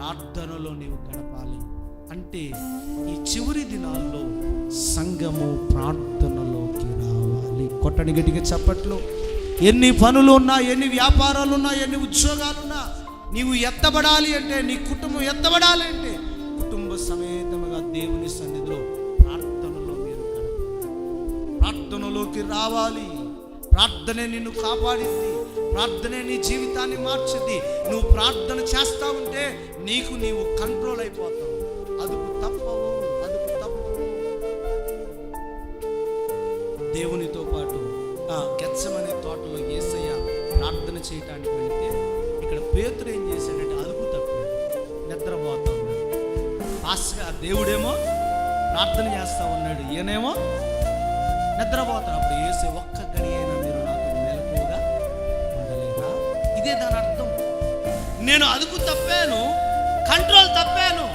ప్రార్థనలో నీవు గడపాలి. అంటే ఈ చివరి దినాల్లో సంఘము ప్రార్థనలోకి రావాలి. కొట్టని గట్టిగా చప్పట్లు. ఎన్ని పనులు ఉన్నా, ఎన్ని వ్యాపారాలు ఉన్నా, ఎన్ని ఉద్యోగాలున్నా, నీవు ఎత్తబడాలి అంటే, నీ కుటుంబం ఎత్తబడాలి అంటే కుటుంబ సమేతముగా దేవుని సన్నిధిలో ప్రార్థనలో మీరు ప్రార్థనలోకి రావాలి. ప్రార్థనే నిన్ను కాపాడింది, ప్రార్థనే నీ జీవితాన్ని మార్చింది. నువ్వు ప్రార్థన చేస్తా ఉంటే నీవు కంట్రోల్ అయిపోతావు. అదుపు తప్పవు. దేవునితో పాటు గెత్సెమనే తోటలో యేసయ్య ప్రార్థన చేయటానికి వెళితే ఇక్కడ పేతురు ఏం చేశాడంటే అదుపు తప్పాడు, నిద్రపోతా ఉన్నాడు. పాస్గా దేవుడేమో ప్రార్థన చేస్తా ఉన్నాడు, ఈయనేమో నిద్రపోతాడు. అప్పుడు యేసయ్య ఒక్క గడి అయినా మీరు నాకు మెలకువగా ఉండలేదా? ఇదే దాని అర్థం. నేను అదుపు తప్పాను, కంట్రోల్ తప్పాను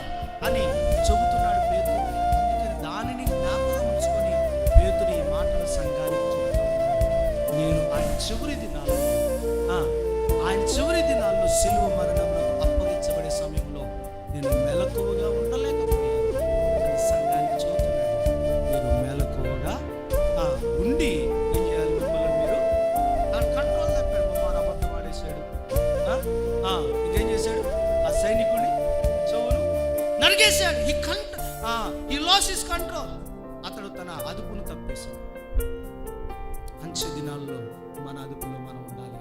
అని చెబుతున్నాడు పేతురు. అందుకని దానిని జ్ఞాపకం ఉంచుకొని పేతురు ఈ మాటలు సంఘానికి చెబుతాడు. నేను ఆయన చివరి దినాల్లో సిలువ మరణంలో అప్పగించబడే సమయంలో నేను మెలకువగా ఉండలేకపోయాను అని సంఘానికి చెబుతున్నాడు. మీరు మెలకువగా ఉండి ఏం చేయాలి? మిమ్మల్ని మీరు కంట్రోల్ తప్పాడు. మారు అబద్ధం ఆడేశాడు. ఇంకేం చేశాడు? ఆ సైనికుడిని చెవులు నరికేశాడు. ఈ లాస్ ఇస్ కంట్రోల్. అతడు తన అదుపును తప్పేశాడు. అంచె దినాల్లో మన అదుపులో మనం ఉండాలి.